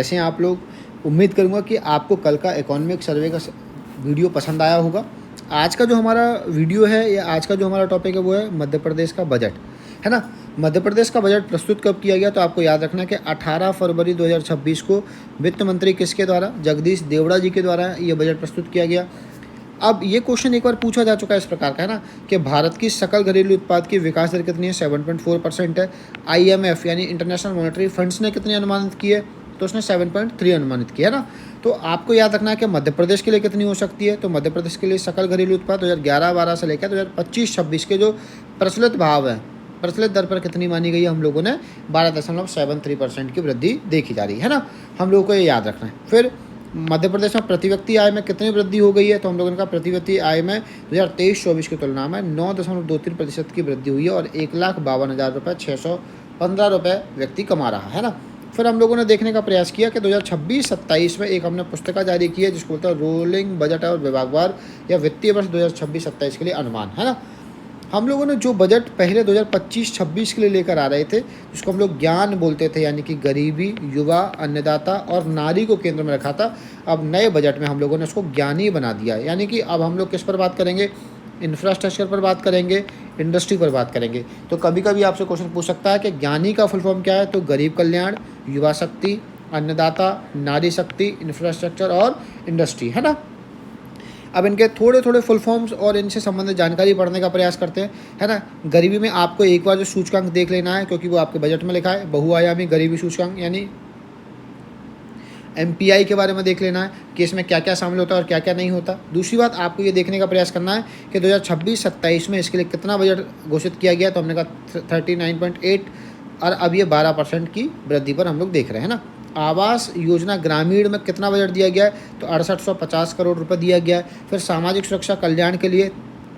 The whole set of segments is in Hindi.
ऐसे आप लोग, उम्मीद करूँगा कि आपको कल का इकोनॉमिक सर्वे का वीडियो पसंद आया होगा। आज का जो हमारा वीडियो है या आज का जो हमारा टॉपिक है वो है मध्य प्रदेश का बजट, है ना। मध्य प्रदेश का बजट प्रस्तुत कब किया गया, तो आपको याद रखना है कि 18 फरवरी 2026 को वित्त मंत्री किसके द्वारा, जगदीश देवड़ा जी के द्वारा ये बजट प्रस्तुत किया गया। अब ये क्वेश्चन एक बार पूछा जा चुका है इस प्रकार का, है ना, कि भारत की सकल घरेलू उत्पाद की विकास दर कितनी है, 7.4% है। IMF यानी इंटरनेशनल मॉनेटरी फंड्स ने कितनी अनुमानित की है, तो उसने 7.3 अनुमानित किया, है ना। तो आपको याद रखना है कि मध्य प्रदेश के लिए कितनी हो सकती है, तो मध्य प्रदेश के लिए सकल घरेलू उत्पाद 2011-12 से लेकर 2025-26 के जो प्रचलित भाव है, प्रचलित दर पर कितनी मानी गई है, हम लोगों ने 12.73% की वृद्धि देखी जा रही है ना। हम लोगों को ये याद रखना है। फिर मध्य प्रदेश में प्रति व्यक्ति आय में कितनी वृद्धि हो गई है, तो हम लोगों ने कहा प्रति व्यक्ति आय में 2023-24 की तुलना में 9.23% की वृद्धि हुई है और 1,52,000 रुपये 615 रुपये व्यक्ति कमा रहा है ना। फिर हम लोगों ने देखने का प्रयास किया कि 2026-27 में एक हमने पुस्तिका जारी की है जिसको बोलता है रोलिंग बजट और विभागवार या वित्तीय वर्ष 2026-27 के लिए अनुमान, है ना। हम लोगों ने जो बजट पहले 2025-26 के लिए लेकर आ रहे थे, जिसको हम लोग ज्ञान बोलते थे, यानी कि गरीबी, युवा, अन्नदाता और नारी को केंद्र में रखा था, अब नए बजट में हम लोगों ने उसको ज्ञानी बना दिया है। यानी कि अब हम लोग किस पर बात करेंगे, इंफ्रास्ट्रक्चर पर बात करेंगे, इंडस्ट्री पर बात करेंगे। तो कभी कभी आपसे क्वेश्चन पूछ सकता है कि ज्ञानी का फुल फॉर्म क्या है, तो गरीब कल्याण, युवा शक्ति, अन्नदाता, नारी शक्ति, इंफ्रास्ट्रक्चर और इंडस्ट्री, है ना। अब इनके थोड़े थोड़े फुल फॉर्म्स और इनसे संबंधित जानकारी पढ़ने का प्रयास करते हैं, है ना। गरीबी में आपको एक बार जो सूचकांक देख लेना है, क्योंकि वो आपके बजट में लिखा है, बहुआयामी गरीबी सूचकांक यानी MPI के बारे में देख लेना है कि इसमें क्या क्या शामिल होता है और क्या क्या नहीं होता। दूसरी बात आपको ये देखने का प्रयास करना है कि 2026-27 में इसके लिए कितना बजट घोषित किया गया, तो हमने कहा 39.8 और अब ये 12% की वृद्धि पर हम लोग देख रहे हैं ना। आवास योजना ग्रामीण में कितना बजट दिया गया है, तो 6850 करोड़ रुपए दिया गया है। फिर सामाजिक सुरक्षा कल्याण के लिए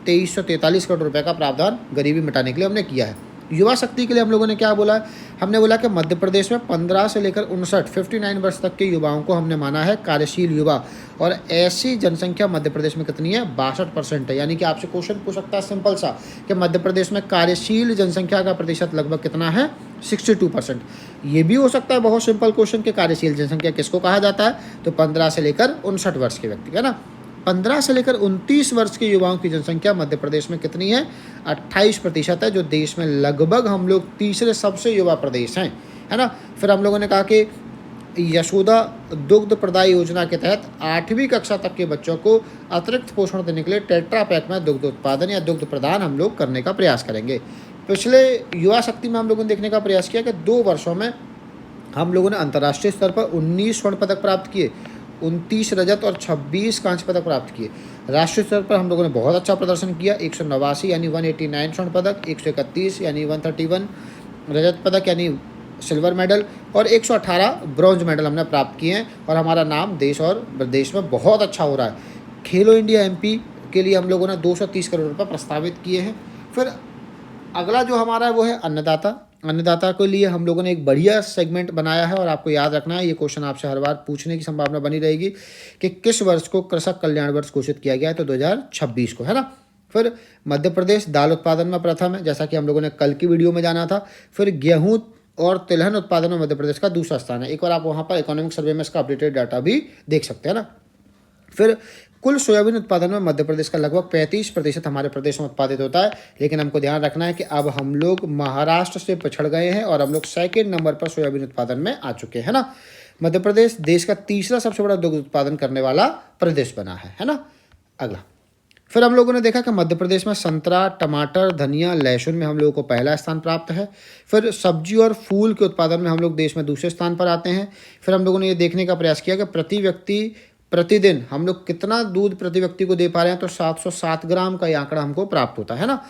2343 करोड़ रुपए का प्रावधान गरीबी मिटाने के लिए हमने किया है। युवा शक्ति के लिए हम लोगों ने क्या बोला है, हमने बोला कि मध्य प्रदेश में 15 से लेकर 59 वर्ष तक के युवाओं को हमने माना है कार्यशील युवा, और ऐसी जनसंख्या मध्य प्रदेश में कितनी है, 62% है। यानी कि आपसे क्वेश्चन पूछ सकता है सिंपल सा कि मध्य प्रदेश में कार्यशील जनसंख्या का प्रतिशत लगभग कितना है, 62%। ये भी हो सकता है बहुत सिंपल क्वेश्चन कि कार्यशील जनसंख्या किसको कहा जाता है, तो 15 से लेकर 59 वर्ष के व्यक्ति, है ना। 15 से लेकर 29 वर्ष के युवाओं की जनसंख्या मध्य प्रदेश में कितनी है, 28% है, जो देश में लगभग हम लोग तीसरे सबसे युवा प्रदेश हैं, है ना। फिर हम लोगों ने कहा कि यशोदा दुग्ध प्रदाय योजना के तहत 8वीं कक्षा तक के बच्चों को अतिरिक्त पोषण देने के लिए टेट्रा पैक में दुग्ध उत्पादन या दुग्ध प्रदान हम लोग करने का प्रयास करेंगे। पिछले युवा शक्ति में हम लोगों ने देखने का प्रयास किया कि 2 वर्षों में हम लोगों ने अंतर्राष्ट्रीय स्तर पर 19 स्वर्ण पदक प्राप्त किए, 29 रजत और 26 कांस्य पदक प्राप्त किए। राष्ट्रीय स्तर पर हम लोगों ने बहुत अच्छा प्रदर्शन किया, 189 यानी 189 स्वर्ण पदक, 131 यानी 131 रजत पदक यानी सिल्वर मेडल और 118 ब्रॉन्ज मेडल हमने प्राप्त किए हैं, और हमारा नाम देश और प्रदेश में बहुत अच्छा हो रहा है। खेलो इंडिया MP के लिए हम लोगों ने 230 करोड़ रुपये प्रस्तावित किए हैं। फिर अगला जो हमारा है वो है अन्नदाता। अन्नदाता के लिए हम लोगों ने एक बढ़िया सेगमेंट बनाया है, और आपको याद रखना है, ये क्वेश्चन आपसे हर बार पूछने की संभावना बनी रहेगी कि किस वर्ष को कृषक कल्याण वर्ष घोषित किया गया है, तो 2026 को, है ना। फिर मध्य प्रदेश दाल उत्पादन में प्रथम है, जैसा कि हम लोगों ने कल की वीडियो में जाना था। फिर गेहूँ और तिलहन उत्पादन में मध्य प्रदेश का दूसरा स्थान है। एक बार आप वहाँ पर इकोनॉमिक सर्वे में इसका अपडेटेड डाटा भी देख सकते हैं ना। फिर कुल सोयाबीन उत्पादन में मध्य प्रदेश का लगभग 35% हमारे प्रदेश में उत्पादित होता है, लेकिन हमको ध्यान रखना है कि अब हम लोग महाराष्ट्र से पिछड़ गए हैं और हम लोग 2nd नंबर पर सोयाबीन उत्पादन में आ चुके हैं ना। मध्य प्रदेश देश का तीसरा सबसे बड़ा दुग्ध उत्पादन करने वाला प्रदेश बना है ना। अगला फिर हम लोगों ने देखा कि मध्य प्रदेश में संतरा, टमाटर, धनिया, लहसुन में हम लोगों को पहला स्थान प्राप्त है। फिर सब्जी और फूल के उत्पादन में हम लोग देश में दूसरे स्थान पर आते हैं। फिर हम लोगों ने ये देखने का प्रयास किया कि प्रति व्यक्ति प्रतिदिन हम लोग कितना दूध प्रति व्यक्ति को दे पा रहे हैं, तो 707 ग्राम का ये आंकड़ा हमको प्राप्त होता है ना,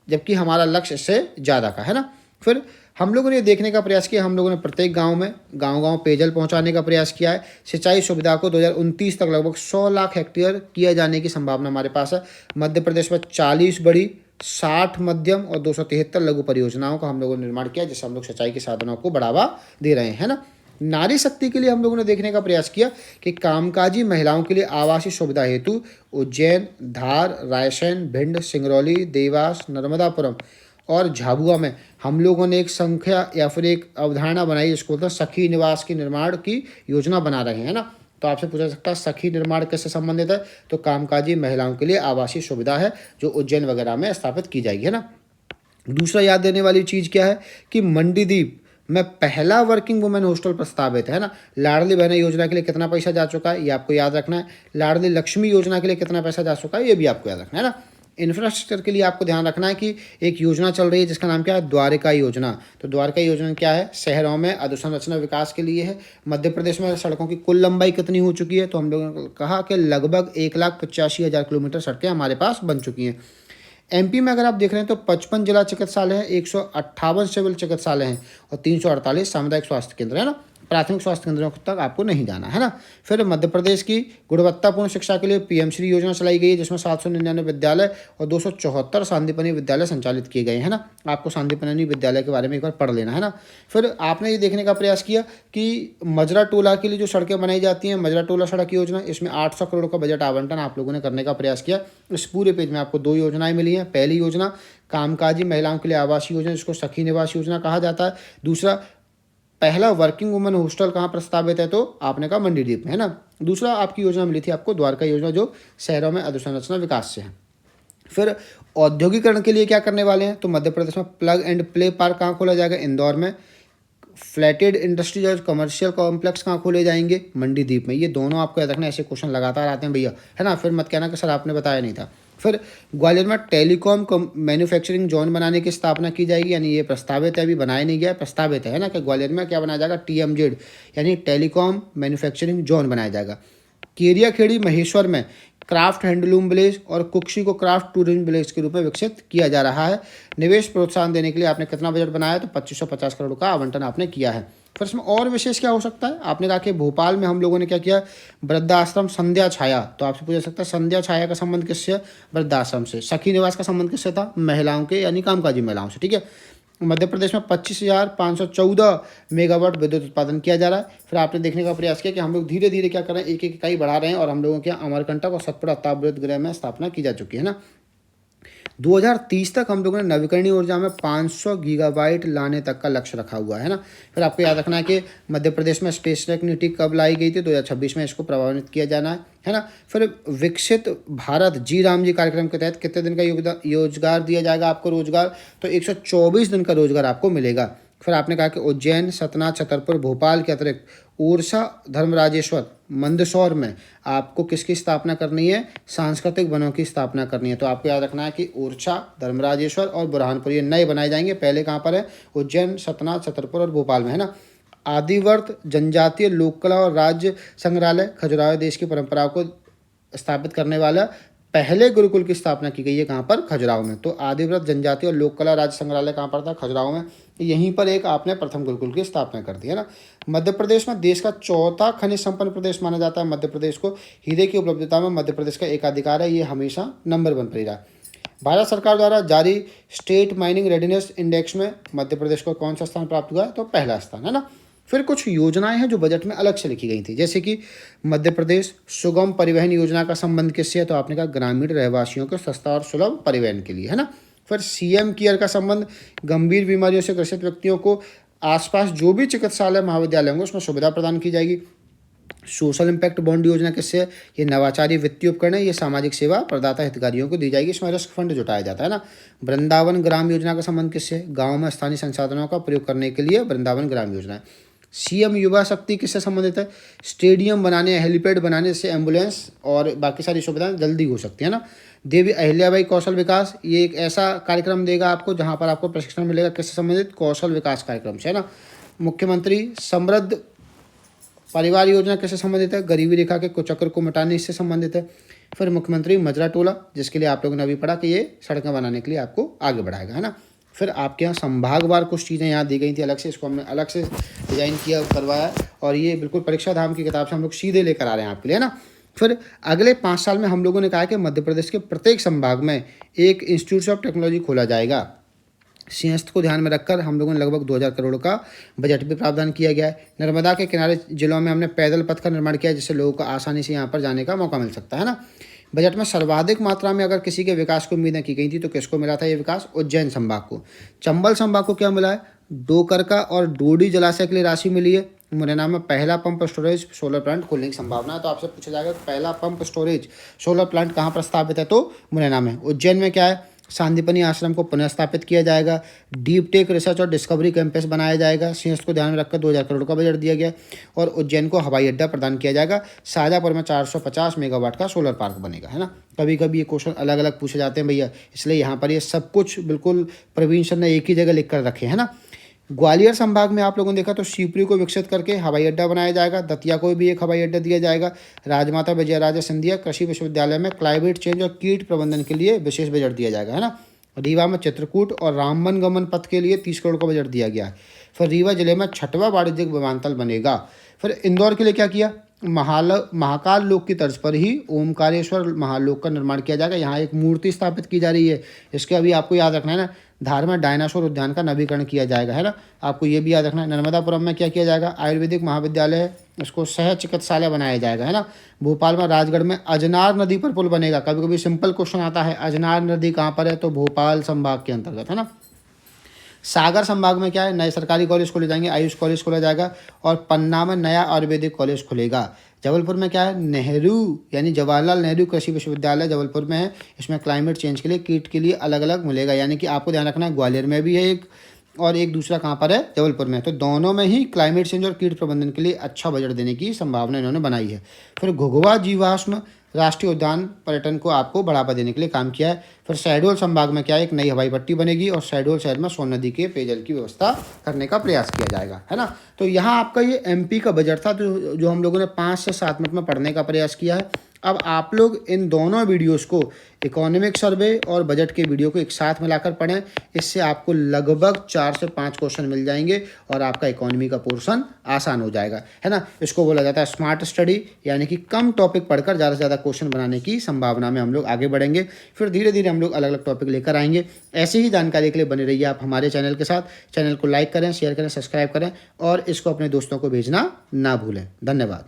जबकि हमारा लक्ष्य इससे ज़्यादा का, है ना। फिर हम लोगों ने ये देखने का प्रयास किया, हम लोगों ने प्रत्येक गांव में गांव पेयजल पहुंचाने का प्रयास किया है। सिंचाई सुविधा को 2029 तक लगभग 100 लाख हेक्टेयर किया जाने की संभावना हमारे पास है। मध्य प्रदेश में 40 बड़ी, 60 मध्यम और 273 लघु परियोजनाओं का हम लोगों ने निर्माण किया, जिससे हम लोग सिंचाई के साधनों को बढ़ावा दे रहे हैं ना। नारी शक्ति के लिए हम लोगों ने देखने का प्रयास किया कि कामकाजी महिलाओं के लिए आवासीय सुविधा हेतु उज्जैन, धार, रायसेन, भिंड, सिंगरौली, देवास, नर्मदापुरम और झाबुआ में हम लोगों ने एक संख्या या फिर एक अवधारणा बनाई जिसको बोलते हैं सखी निवास की निर्माण की योजना बना रहे हैं ना। तो आपसे पूछा जा सकता है सखी निर्माण किससे संबंधित है, तो कामकाजी महिलाओं के लिए आवासीय सुविधा है जो उज्जैन वगैरह में स्थापित की जाएगी, है ना। दूसरा याद देने वाली चीज़ क्या है कि मंडीदीप में पहला वर्किंग वुमेन हॉस्टल प्रस्तावित है ना। लाडली बहना योजना के लिए कितना पैसा जा चुका है ये आपको याद रखना है। लाडली लक्ष्मी योजना के लिए कितना पैसा जा चुका है ये भी आपको याद रखना है ना। इंफ्रास्ट्रक्चर के लिए आपको ध्यान रखना है कि एक योजना चल रही है जिसका नाम क्या है, द्वारिका योजना। तो द्वारिका योजना क्या है, शहरों में अधोसंरचना विकास के लिए है। मध्य प्रदेश में सड़कों की कुल लंबाई कितनी हो चुकी है, तो हम लोगों ने कहा कि लगभग 1,85,000 किलोमीटर सड़कें हमारे पास बन चुकी हैं। एमपी में अगर आप देख रहे हैं तो 55 जिला चिकित्सालय हैं, 158 सिविल चिकित्सालय हैं और 348 सामुदायिक स्वास्थ्य केंद्र है ना। प्राथमिक स्वास्थ्य केंद्रों तक आपको नहीं जाना है ना। फिर मध्य प्रदेश की गुणवत्तापूर्ण शिक्षा के लिए पीएम श्री योजना चलाई गई है जिसमें 799 विद्यालय और 274 सांदीपनि विद्यालय संचालित किए गए हैं ना। आपको सांदीपनि विद्यालय के बारे में एक बार पढ़ लेना है ना। फिर आपने ये देखने का प्रयास किया कि मजरा टोला के लिए जो सड़कें बनाई जाती हैं, मजरा टोला सड़क योजना, इसमें 800 करोड़ का बजट आवंटन आप लोगों ने करने का प्रयास किया। इस पूरे पेज में आपको 2 योजनाएं मिली हैं। पहली योजना कामकाजी महिलाओं के लिए आवासीय योजना जिसको सखी निवास योजना कहा जाता है। दूसरा पहला वर्किंग वुमेन हॉस्टल कहाँ प्रस्तावित है, तो आपने कहा मंडीदीप में, है ना। दूसरा आपकी योजना मिली थी आपको द्वारका योजना जो शहरों में अधोसंरचना विकास से है। फिर औद्योगिकरण के लिए क्या करने वाले हैं, तो मध्य प्रदेश में प्लग एंड प्ले पार्क कहाँ खोला जाएगा, इंदौर में। फ्लैटेड इंडस्ट्रीज और कमर्शियल कॉम्प्लेक्स कहाँ खोले जाएंगे, मंडीदीप में। ये दोनों आपको याद रखना, ऐसे क्वेश्चन लगातार आते हैं भैया, है ना। फिर मत कहना कि सर आपने बताया नहीं था। फिर ग्वालियर में टेलीकॉम मैन्युफैक्चरिंग जोन बनाने की स्थापना की जाएगी, यानी ये प्रस्तावित है, अभी बनाया नहीं गया, प्रस्तावित है ना। कि ग्वालियर में क्या बनाया जाएगा, TMZ यानी टेलीकॉम मैन्युफैक्चरिंग जोन बनाया जाएगा। केरिया खेड़ी महेश्वर में क्राफ्ट हैंडलूम विलेज और कुक्षी को क्राफ्ट टूरिज्म विलेज के रूप में विकसित किया जा रहा है। निवेश प्रोत्साहन देने के लिए आपने कितना बजट बनाया, तो 2550 करोड़ का आवंटन आपने किया है। फिर इसमें और विशेष क्या हो सकता है, आपने कहा कि भोपाल में हम लोगों ने क्या किया, वृद्धाश्रम संध्या छाया। तो आपसे पूछा सकता है संध्या छाया का संबंध किससे, वृद्धाश्रम से। सखी निवास का संबंध किससे था, महिलाओं के यानी कामकाजी महिलाओं से, ठीक है। मध्य प्रदेश में 25,514 मेगावाट विद्युत उत्पादन किया जा रहा है। फिर आपने देखने का प्रयास किया कि हम लोग धीरे धीरे क्या कर रहे हैं, एक एक इकाई बढ़ा रहे हैं और हम लोगों के यहाँ अमरकंटक और सतपुड़ा तापविद्युत गृह में स्थापना की जा चुकी है ना। 2030 तक हम लोगों ने नवीकरणीय ऊर्जा में 500 गीगावाट लाने तक का लक्ष्य रखा हुआ है ना। फिर आपको याद रखना है कि मध्य प्रदेश में स्पेस टेक्निटी कब लाई गई थी, 2026 में इसको प्रभावित किया जाना है ना। फिर विकसित भारत जी राम जी कार्यक्रम के तहत कितने दिन का रोजगार दिया जाएगा आपको, रोजगार, तो 124 दिन का रोजगार आपको मिलेगा। फिर आपने कहा कि उज्जैन, सतना, छतरपुर, भोपाल के अतिरिक्त ओरछा, धर्मराजेश्वर, मंदसौर में आपको किसकी स्थापना करनी है, सांस्कृतिक वनों की स्थापना करनी है। तो आपको याद रखना है कि ओरछा, धर्मराजेश्वर और बुरहानपुर ये नए बनाए जाएंगे। पहले कहाँ पर है, उज्जैन, सतना, छतरपुर और भोपाल में, है ना। आदिवर्त जनजातीय लोक कला और राज्य संग्रहालय खजुराहो देश की परंपराओं को स्थापित करने वाला पहले गुरुकुल की स्थापना की गई है, कहाँ पर, खजुराहो में। तो आदिव्रत जनजाति और लोक कला राज्य संग्रहालय कहाँ पर था, खजुराहो में। यहीं पर एक आपने प्रथम गुरुकुल की स्थापना कर दी है ना। मध्य प्रदेश में देश का चौथा खनिज संपन्न प्रदेश माना जाता है मध्य प्रदेश को। हीरे की उपलब्धता में मध्य प्रदेश का एकाधिकार है, ये हमेशा नंबर 1 पर ही रहा। भारत सरकार द्वारा जारी स्टेट माइनिंग रेडीनेस इंडेक्स में मध्य प्रदेश को कौन सा स्थान प्राप्त हुआ है, तो पहला स्थान, है ना। फिर कुछ योजनाएं हैं जो बजट में अलग से लिखी गई थी, जैसे कि मध्य प्रदेश सुगम परिवहन योजना का संबंध किससे है, तो आपने कहा ग्रामीण रहवासियों के सस्ता और सुलभ परिवहन के लिए, है ना। फिर सीएम केयर का संबंध गंभीर बीमारियों से ग्रसित व्यक्तियों को आसपास जो भी चिकित्सालय महाविद्यालय होंगे उसमें सुविधा प्रदान की जाएगी। सोशल इम्पैक्ट बॉन्ड योजना किससे है, ये नवाचारी वित्तीय उपकरण है, ये सामाजिक सेवा प्रदाता हितग्राहियों को दी जाएगी, इसमें रिस्क फंड जुटाया जाता है ना। वृंदावन ग्राम योजना का संबंध किससे है, गाँव में स्थानीय संसाधनों का प्रयोग करने के लिए वृंदावन ग्राम योजना है। सीएम युवा शक्ति किससे संबंधित है, स्टेडियम बनाने, हेलीपैड बनाने से एम्बुलेंस और बाकी सारी सुविधाएं जल्दी हो सकती है ना। देवी अहिल्याबाई कौशल विकास, ये एक ऐसा कार्यक्रम देगा आपको जहां पर आपको प्रशिक्षण मिलेगा, किससे संबंधित, कौशल विकास कार्यक्रम से, है ना। मुख्यमंत्री समृद्ध परिवार योजना किससे संबंधित है, गरीबी रेखा के कुचक्र को मिटाने से संबंधित है। फिर मुख्यमंत्री मजरा टोला, जिसके लिए आप लोगों ने अभी पढ़ा कि ये सड़कें बनाने के लिए आपको आगे बढ़ाएगा, है ना। फिर आपके यहाँ संभागवार कुछ चीज़ें यहाँ दी गई थी अलग से, इसको हमने अलग से डिजाइन किया करवाया और ये बिल्कुल परीक्षा धाम की किताब से हम लोग सीधे लेकर आ रहे हैं आपके लिए, है ना। फिर अगले 5 साल में हम लोगों ने कहा कि मध्य प्रदेश के प्रत्येक संभाग में एक इंस्टीट्यूट ऑफ टेक्नोलॉजी खोला जाएगा। सिंहस्थ को ध्यान में रखकर हम लोगों ने लगभग 2000 करोड़ का बजट भी प्रावधान किया गया है। नर्मदा के किनारे जिलों में हमने पैदल पथ का निर्माण किया जिससे लोगों को आसानी से यहाँ पर जाने का मौका मिल सकता है ना। बजट में सर्वाधिक मात्रा में अगर किसी के विकास की उम्मीदें की गई थी तो किसको मिला था ये विकास? उज्जैन संभाग को। चंबल संभाग को क्या मिला है? डोकरका और डोडी जलाशय के लिए राशि मिली है। मुरैना में पहला पंप स्टोरेज सोलर प्लांट खोलने की संभावना है। तो आपसे पूछा जाएगा पहला पंप स्टोरेज सोलर प्लांट कहाँ प्रस्तावित है? तो मुरैना में। उज्जैन में क्या है? सांदीपनि आश्रम को पुनः स्थापित किया जाएगा। डीप टेक रिसर्च और डिस्कवरी कैंपस बनाया जाएगा। सिंहस्थ को ध्यान में रखकर 2000 करोड़ का बजट दिया गया और उज्जैन को हवाई अड्डा प्रदान किया जाएगा। शाजापुर में 450 मेगावाट का सोलर पार्क बनेगा, है ना। कभी कभी ये क्वेश्चन अलग अलग पूछे जाते हैं भैया, इसलिए यहाँ पर ये सब कुछ बिल्कुल प्रवीण सर ने एक ही जगह लिख कर रखे है ना। ग्वालियर संभाग में आप लोगों ने देखा तो शिवपुरी को विकसित करके हवाई अड्डा बनाया जाएगा। दतिया को भी एक हवाई अड्डा दिया जाएगा। राजमाता विजयराजे सिंधिया कृषि विश्वविद्यालय में क्लाइमेट चेंज और कीट प्रबंधन के लिए विशेष बजट दिया जाएगा, है ना। रीवा में चित्रकूट और रामबन गमन पथ के लिए 30 करोड़ का बजट दिया गया है। फिर रीवा जिले में 6वां वाणिज्यिक विमानतल बनेगा। फिर इंदौर के लिए क्या किया? महाकाल लोक की तर्ज पर ही ओमकारेश्वर महालोक का निर्माण किया जाएगा। यहाँ एक मूर्ति स्थापित की जा रही है। इसके अभी आपको याद रखना है ना, धार में डायनासोर उद्यान का नवीकरण किया जाएगा, है ना। आपको ये भी याद रखना है। नर्मदापुरम में क्या किया जाएगा? आयुर्वेदिक महाविद्यालय है, इसको सह चिकित्सालय बनाया जाएगा, है ना। भोपाल में राजगढ़ में अजनार नदी पर पुल बनेगा। कभी कभी सिंपल क्वेश्चन आता है, अजनार नदी कहाँ पर है? तो भोपाल संभाग के अंतर्गत, है ना। सागर संभाग में क्या है? नए सरकारी कॉलेज खोले जाएंगे, आयुष कॉलेज खोला जाएगा और पन्ना में नया आयुर्वेदिक कॉलेज खुलेगा। जबलपुर में क्या है? नेहरू यानी जवाहरलाल नेहरू कृषि विश्वविद्यालय जबलपुर में है। इसमें क्लाइमेट चेंज के लिए कीट के लिए अलग अलग मिलेगा, यानी कि आपको ध्यान रखना है ग्वालियर में भी है एक और एक दूसरा कहाँ पर है? जबलपुर में। तो दोनों में ही क्लाइमेट चेंज और कीट प्रबंधन के लिए अच्छा बजट देने की संभावना इन्होंने बनाई है। फिर घुघुआ जीवाश्म राष्ट्रीय उद्यान पर्यटन को आपको बढ़ावा देने के लिए काम किया है। फिर शहडोल संभाग में क्या है? एक नई हवाई पट्टी बनेगी और शहडोल शहर में सोन नदी के पेयजल की व्यवस्था करने का प्रयास किया जाएगा, है ना। तो यहाँ आपका ये एमपी का बजट था जो हम लोगों ने 5 से 7 मिनट में पढ़ने का प्रयास किया है। अब आप लोग इन दोनों वीडियोस को इकोनॉमिक सर्वे और बजट के वीडियो को एक साथ मिलाकर पढ़ें। इससे आपको लगभग 4 से 5 क्वेश्चन मिल जाएंगे और आपका इकोनॉमी का पोर्शन आसान हो जाएगा, है ना। इसको बोला जाता है स्मार्ट स्टडी, यानी कि कम टॉपिक पढ़कर ज़्यादा से ज़्यादा क्वेश्चन बनाने की संभावना में हम लोग आगे बढ़ेंगे। फिर धीरे धीरे हम लोग अलग अलग टॉपिक लेकर आएंगे। ऐसी ही जानकारी के लिए बने रहिए आप हमारे चैनल के साथ। चैनल को लाइक करें, शेयर करें, सब्सक्राइब करें और इसको अपने दोस्तों को भेजना ना भूलें। धन्यवाद।